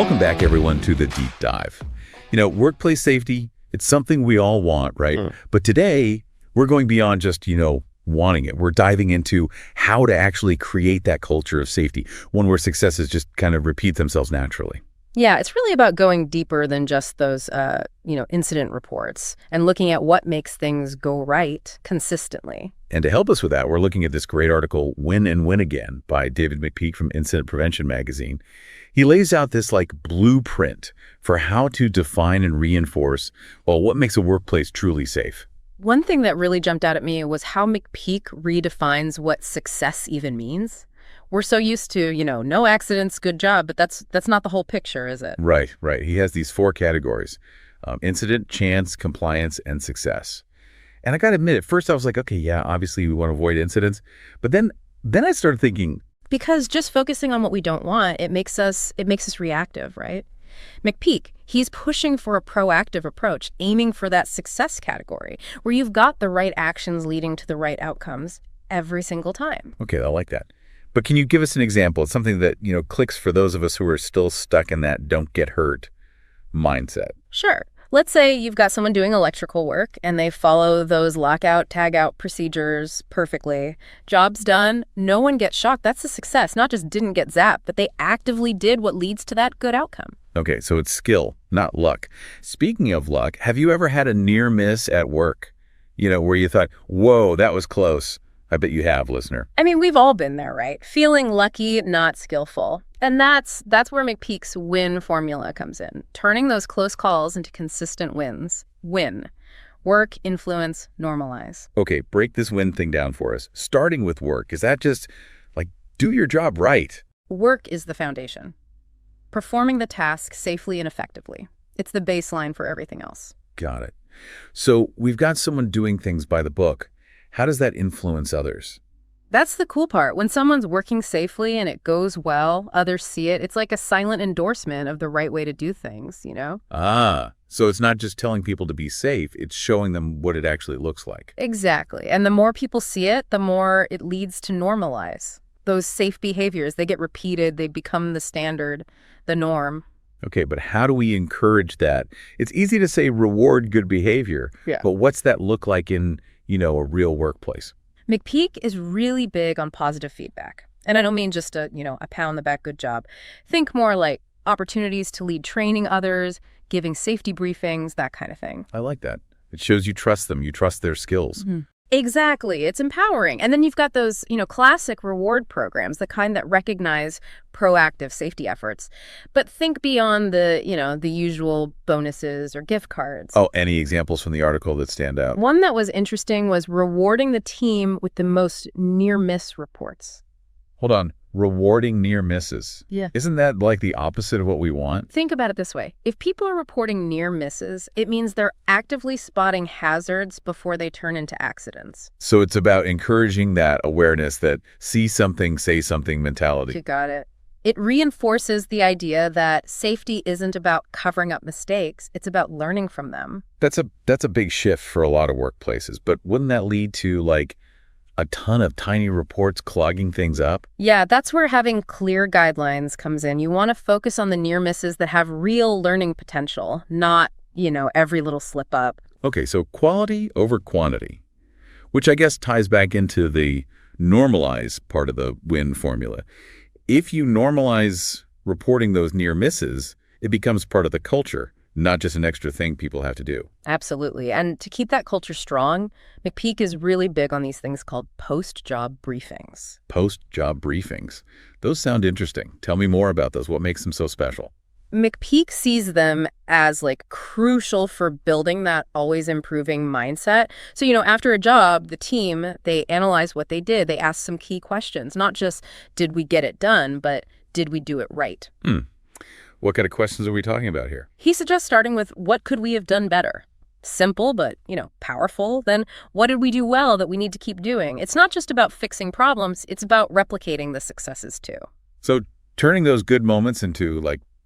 Welcome back, everyone, to the Deep Dive. Workplace safety, it's something we all want, right? But today, we're going beyond just, wanting it. We're diving into how to actually create that culture of safety, one where successes just kind of repeat themselves naturally. Yeah, it's really about going deeper than just those, incident reports and looking at what makes things go right consistently. And to help us with that, we're looking at this great article, Win and Win Again, by David McPeak from Incident Prevention magazine. He lays out this blueprint for how to define and reinforce, what makes a workplace truly safe. One thing that really jumped out at me was how McPeak redefines what success even means. We're so used to, no accidents, good job, but that's not the whole picture, is it? Right. He has these 4 categories: incident, chance, compliance, and success. And I got to admit, at first I was like, okay, yeah, obviously we want to avoid incidents. But then I started thinking, because just focusing on what we don't want, it makes us reactive, right? McPeak, he's pushing for a proactive approach, aiming for that success category, where you've got the right actions leading to the right outcomes every single time. Okay, I like that. But can you give us an example? It's something that, clicks for those of us who are still stuck in that don't get hurt mindset. Sure. Let's say you've got someone doing electrical work and they follow those lockout, tagout procedures perfectly. Job's done. No one gets shocked. That's a success. Not just didn't get zapped, but they actively did what leads to that good outcome. Okay, so it's skill, not luck. Speaking of luck, have you ever had a near miss at work? Where you thought, whoa, that was close. I bet you have, listener. I mean, we've all been there, right? Feeling lucky, not skillful. And that's where McPeak's win formula comes in. Turning those close calls into consistent wins. Win. Work, influence, normalize. Okay, break this win thing down for us. Starting with work, is that just do your job right? Work is the foundation. Performing the task safely and effectively. It's the baseline for everything else. Got it. So we've got someone doing things by the book. How does that influence others? That's the cool part. When someone's working safely and it goes well, others see it. It's like a silent endorsement of the right way to do things, So it's not just telling people to be safe, it's showing them what it actually looks like. Exactly. And the more people see it, the more it leads to normalize. Those safe behaviors, they get repeated, they become the standard, the norm. Okay, but how do we encourage that? It's easy to say reward good behavior, but what's that look like in a real workplace? McPeak is really big on positive feedback. And I don't mean just a pat on the back, good job. Think more like opportunities to lead training others, giving safety briefings, that kind of thing. I like that. It shows you trust them. You trust their skills. Mm-hmm. Exactly. It's empowering. And then you've got those, classic reward programs, the kind that recognize proactive safety efforts. But think beyond the usual bonuses or gift cards. Oh, any examples from the article that stand out? One that was interesting was rewarding the team with the most near-miss reports. Hold on. Rewarding near misses. Yeah. Isn't that the opposite of what we want? Think about it this way. If people are reporting near misses, it means they're actively spotting hazards before they turn into accidents. So it's about encouraging that awareness, that see something, say something mentality. You got it. It reinforces the idea that safety isn't about covering up mistakes. It's about learning from them. That's a big shift for a lot of workplaces. But wouldn't that lead to a ton of tiny reports clogging things up? Yeah, that's where having clear guidelines comes in. You want to focus on the near misses that have real learning potential, not, every little slip up. Okay, so quality over quantity, which I guess ties back into the normalize part of the win formula. If you normalize reporting those near misses, it becomes part of the culture, not just an extra thing people have to do. Absolutely. And to keep that culture strong, McPeak is really big on these things called post-job briefings. Post-job briefings. Those sound interesting. Tell me more about those. What makes them so special? McPeak sees them as crucial for building that always improving mindset. So, after a job, the team, they analyze what they did. They ask some key questions, not just did we get it done, but did we do it right? What kind of questions are we talking about here? He suggests starting with what could we have done better? Simple, but, powerful. Then what did we do well that we need to keep doing? It's not just about fixing problems. It's about replicating the successes too. So turning those good moments into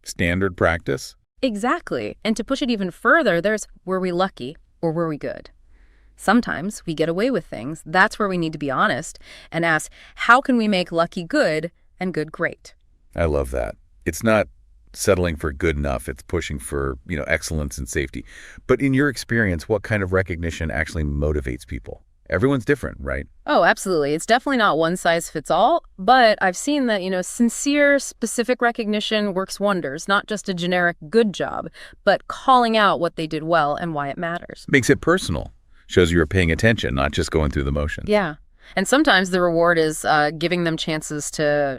standard practice? Exactly. And to push it even further, there's were we lucky or were we good? Sometimes we get away with things. That's where we need to be honest and ask, how can we make lucky good and good great? I love that. It's not settling for good enough. It's pushing for, excellence and safety. But in your experience, what kind of recognition actually motivates people? Everyone's different, right? Oh, absolutely. It's definitely not one size fits all, but I've seen that, sincere, specific recognition works wonders, not just a generic good job, but calling out what they did well and why it matters. Makes it personal. Shows you're paying attention, not just going through the motions. Yeah. And sometimes the reward is giving them chances to,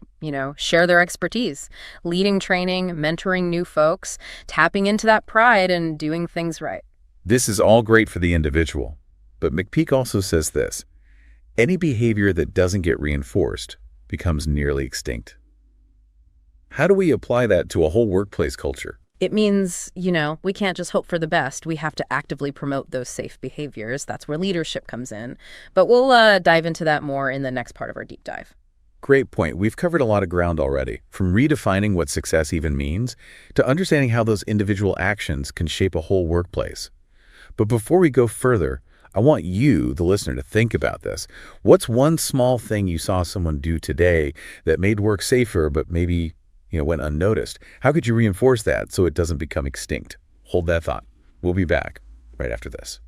share their expertise, leading training, mentoring new folks, tapping into that pride and doing things right. This is all great for the individual. But McPeak also says this: any behavior that doesn't get reinforced becomes nearly extinct. How do we apply that to a whole workplace culture? It means, we can't just hope for the best. We have to actively promote those safe behaviors. That's where leadership comes in. But we'll dive into that more in the next part of our deep dive. Great point. We've covered a lot of ground already, from redefining what success even means to understanding how those individual actions can shape a whole workplace. But before we go further, I want you, the listener, to think about this. What's one small thing you saw someone do today that made work safer but maybe, went unnoticed? How could you reinforce that so it doesn't become extinct? Hold that thought. We'll be back right after this.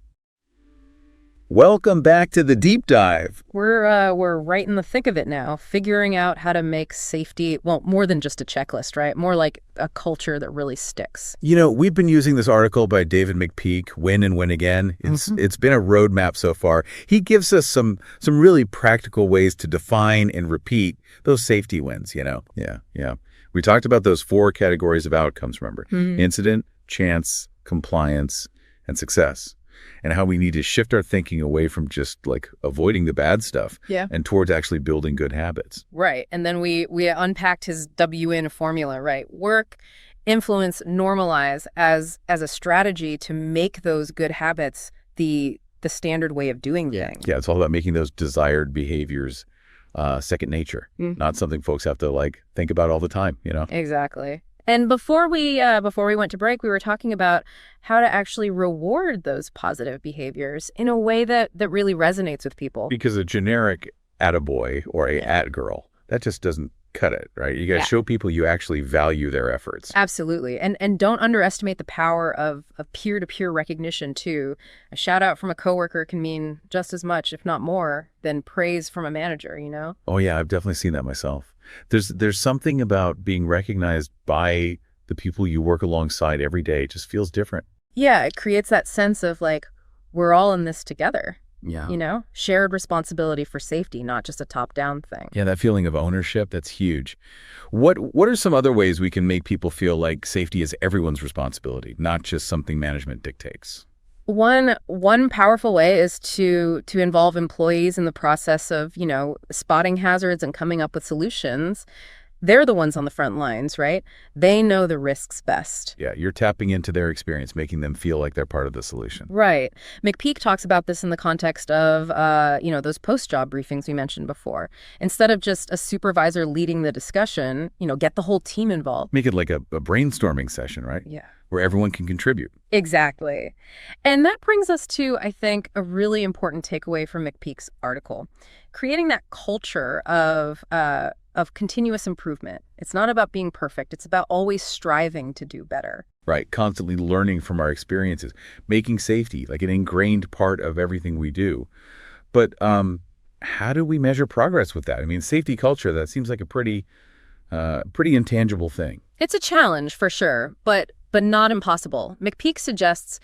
Welcome back to the Deep Dive. We're right in the thick of it now, figuring out how to make safety, well, more than just a checklist, right? More like a culture that really sticks. We've been using this article by David McPeak, Win and Win Again. It's been a roadmap so far. He gives us some really practical ways to define and repeat those safety wins, Yeah. We talked about those 4 categories of outcomes, remember? Incident, chance, compliance, and success. And how we need to shift our thinking away from just avoiding the bad stuff and towards actually building good habits. Right. And then we unpacked his WIN formula, right? Work, influence, normalize as a strategy to make those good habits the standard way of doing things. Yeah, it's all about making those desired behaviors second nature, not something folks have to think about all the time, Exactly. And before we went to break, we were talking about how to actually reward those positive behaviors in a way that really resonates with people. Because a generic attaboy or a attgirl, that just doesn't cut it, right? You got to show people you actually value their efforts. Absolutely. And don't underestimate the power of peer-to-peer recognition, too. A shout out from a coworker can mean just as much, if not more, than praise from a manager, Oh, yeah, I've definitely seen that myself. There's something about being recognized by the people you work alongside every day. It just feels different. Yeah, it creates that sense of we're all in this together. Yeah. Shared responsibility for safety, not just a top-down thing. Yeah, that feeling of ownership, that's huge. What are some other ways we can make people feel like safety is everyone's responsibility, not just something management dictates? One powerful way is to involve employees in the process of, spotting hazards and coming up with solutions. They're the ones on the front lines, right? They know the risks best. Yeah, you're tapping into their experience, making them feel like they're part of the solution. Right. McPeak talks about this in the context of, those post-job briefings we mentioned before. Instead of just a supervisor leading the discussion, get the whole team involved. Make it like a brainstorming session, right? Yeah. Where everyone can contribute. Exactly. And that brings us to, I think, a really important takeaway from McPeak's article. Creating that culture of continuous improvement. It's not about being perfect. It's about always striving to do better. Right. Constantly learning from our experiences, making safety like an ingrained part of everything we do. But how do we measure progress with that? I mean, safety culture, that seems like a pretty intangible thing. It's a challenge for sure, but not impossible. McPeak suggests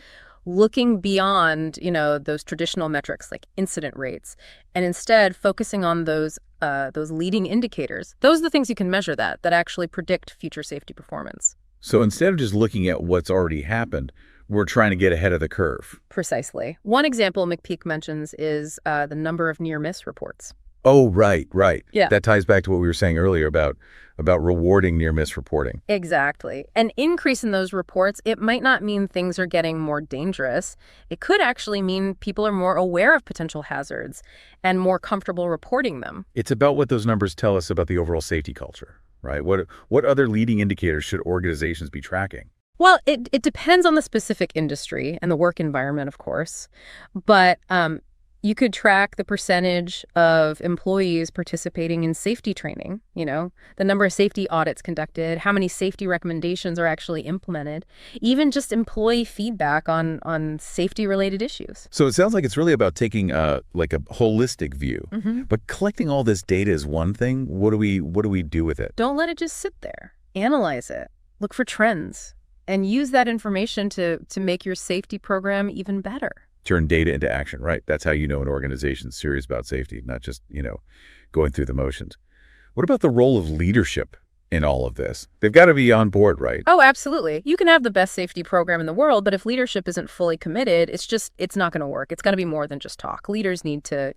looking beyond, those traditional metrics like incident rates, and instead focusing on those leading indicators. Those are the things you can measure that actually predict future safety performance. So instead of just looking at what's already happened, we're trying to get ahead of the curve. Precisely. One example McPeak mentions is the number of near-miss reports. Oh, right. Yeah. That ties back to what we were saying earlier about rewarding near-miss reporting. Exactly. An increase in those reports, it might not mean things are getting more dangerous. It could actually mean people are more aware of potential hazards and more comfortable reporting them. It's about what those numbers tell us about the overall safety culture, right? What other leading indicators should organizations be tracking? Well, it depends on the specific industry and the work environment, of course. But You could track the percentage of employees participating in safety training, the number of safety audits conducted, how many safety recommendations are actually implemented, even just employee feedback on safety-related issues. So it sounds like it's really about taking like a holistic view. But collecting all this data is one thing. What do we do with it? Don't let it just sit there. Analyze it. Look for trends. And use that information to make your safety program even better. Turn data into action, right? That's how you know an organization's serious about safety, not just, going through the motions. What about the role of leadership in all of this? They've got to be on board, right? Oh, absolutely. You can have the best safety program in the world, but if leadership isn't fully committed, it's not going to work. It's got to be more than just talk. Leaders need to,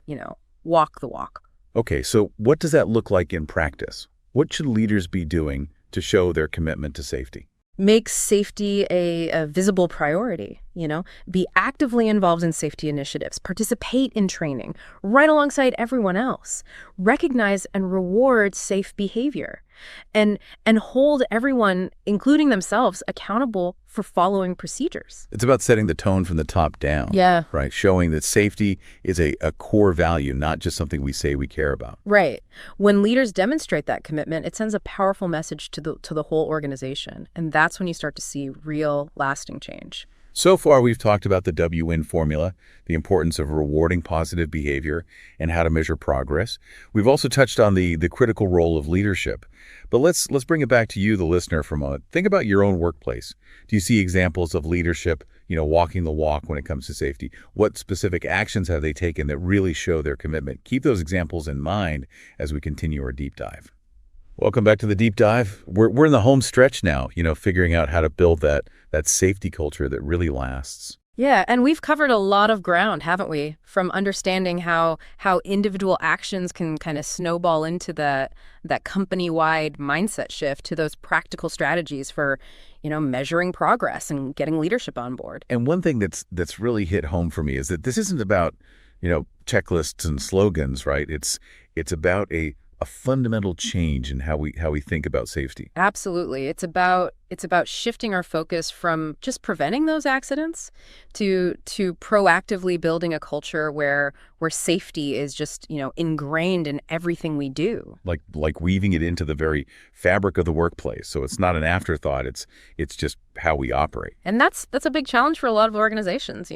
walk the walk. Okay, so what does that look like in practice? What should leaders be doing to show their commitment to safety? Make safety a visible priority, Be actively involved in safety initiatives. Participate in training right alongside everyone else. Recognize and reward safe behavior. And hold everyone, including themselves, accountable for following procedures. It's about setting the tone from the top down. Yeah. Right? Showing that safety is a core value, not just something we say we care about. Right. When leaders demonstrate that commitment, it sends a powerful message to the whole organization. And that's when you start to see real, lasting change. So far, we've talked about the WIN formula, the importance of rewarding positive behavior, and how to measure progress. We've also touched on the critical role of leadership. But let's bring it back to you, the listener, for a moment. Think about your own workplace. Do you see examples of leadership, walking the walk when it comes to safety? What specific actions have they taken that really show their commitment? Keep those examples in mind as we continue our deep dive. Welcome back to the deep dive. We're in the home stretch now, figuring out how to build that safety culture that really lasts. Yeah, and we've covered a lot of ground, haven't we? From understanding how individual actions can kind of snowball into that company-wide mindset shift to those practical strategies for, measuring progress and getting leadership on board. And one thing that's really hit home for me is that this isn't about, checklists and slogans, right? It's about a fundamental change in how we think about safety. Absolutely. It's about shifting our focus from just preventing those accidents to proactively building a culture where safety is just, ingrained in everything we do. Like weaving it into the very fabric of the workplace. So it's not an afterthought. It's just how we operate. And that's a big challenge for a lot of organizations,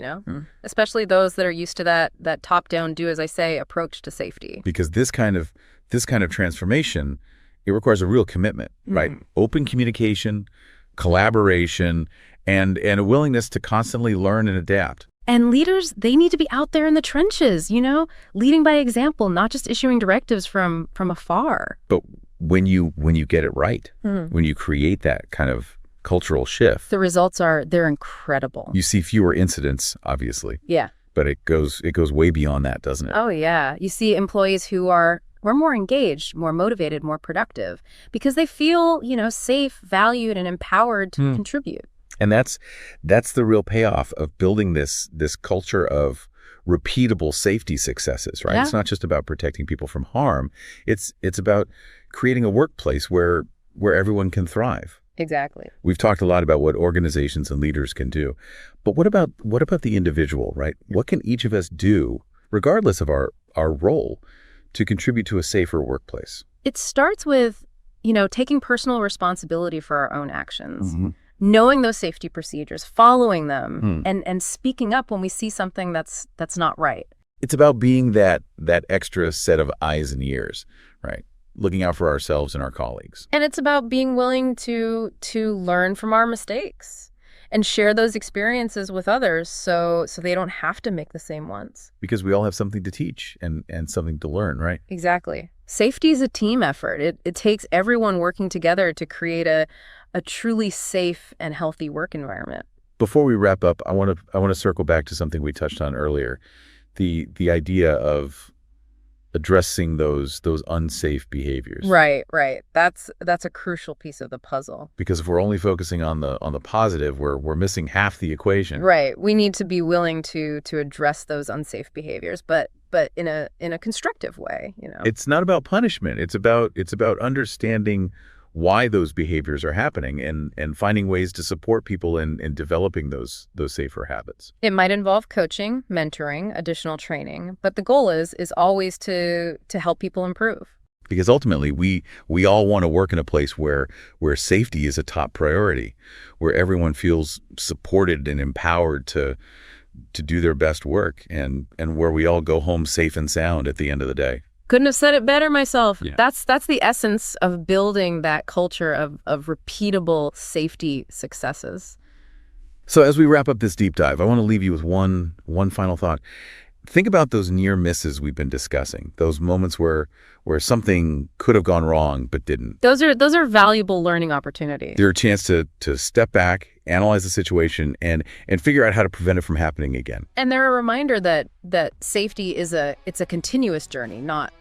especially those that are used to that top-down, do as I say approach to safety. Because this kind of transformation, it requires a real commitment, right? Open communication, collaboration, and a willingness to constantly learn and adapt. And leaders, they need to be out there in the trenches, leading by example, not just issuing directives from afar. But when you get it right, when you create that kind of cultural shift, the results they're incredible. You see fewer incidents, obviously. Yeah. But it goes way beyond that, doesn't it? Oh, yeah. You see employees who are more engaged, more motivated, more productive, because they feel, safe, valued, and empowered to contribute. And that's the real payoff of building this culture of repeatable safety successes, right? Yeah. It's not just about protecting people from harm. It's about creating a workplace where everyone can thrive. Exactly. We've talked a lot about what organizations and leaders can do. But what about the individual, right? What can each of us do, regardless of our role, to contribute to a safer workplace? It starts with, taking personal responsibility for our own actions, knowing those safety procedures, following them, and speaking up when we see something that's not right. It's about being that extra set of eyes and ears, right? Looking out for ourselves and our colleagues. And it's about being willing to learn from our mistakes and share those experiences with others so they don't have to make the same ones. Because we all have something to teach and something to learn, right? Exactly. Safety is a team effort. It takes everyone working together to create a truly safe and healthy work environment. Before we wrap up, I want to circle back to something we touched on earlier, the idea of addressing those unsafe behaviors. Right. That's a crucial piece of the puzzle. Because if we're only focusing on the positive, we're missing half the equation. Right. We need to be willing to address those unsafe behaviors, but in a constructive way, It's not about punishment. It's about understanding why those behaviors are happening and finding ways to support people in developing those safer habits. It might involve coaching, mentoring, additional training, but the goal is always to help people improve. Because ultimately, we all want to work in a place where safety is a top priority, where everyone feels supported and empowered to do their best work, and where we all go home safe and sound at the end of the day. Couldn't have said it better myself. Yeah. That's the essence of building that culture of repeatable safety successes. So as we wrap up this deep dive, I want to leave you with one final thought. Think about those near misses we've been discussing, those moments where something could have gone wrong but didn't. Those are valuable learning opportunities. They're a chance to step back, analyze the situation, and figure out how to prevent it from happening again. And they're a reminder that safety it's a continuous journey, not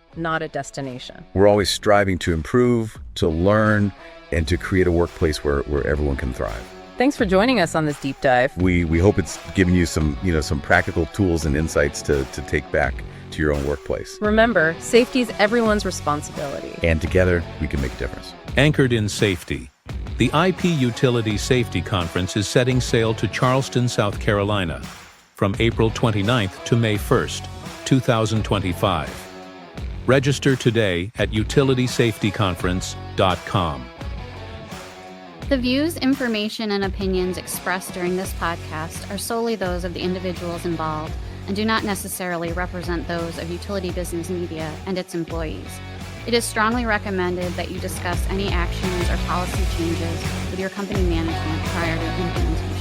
a destination. We're always striving to improve, to learn, and to create a workplace where everyone can thrive. Thanks for joining us on this deep dive. We hope it's given you some practical tools and insights to take back to your own workplace. Remember, safety is everyone's responsibility. And together, we can make a difference. Anchored in safety. The IP Utility Safety Conference is setting sail to Charleston, South Carolina, from April 29th to May 1st, 2025. Register today at utilitysafetyconference.com. The views, information, and opinions expressed during this podcast are solely those of the individuals involved and do not necessarily represent those of Utility Business Media and its employees. It is strongly recommended that you discuss any actions or policy changes with your company management prior to implementation.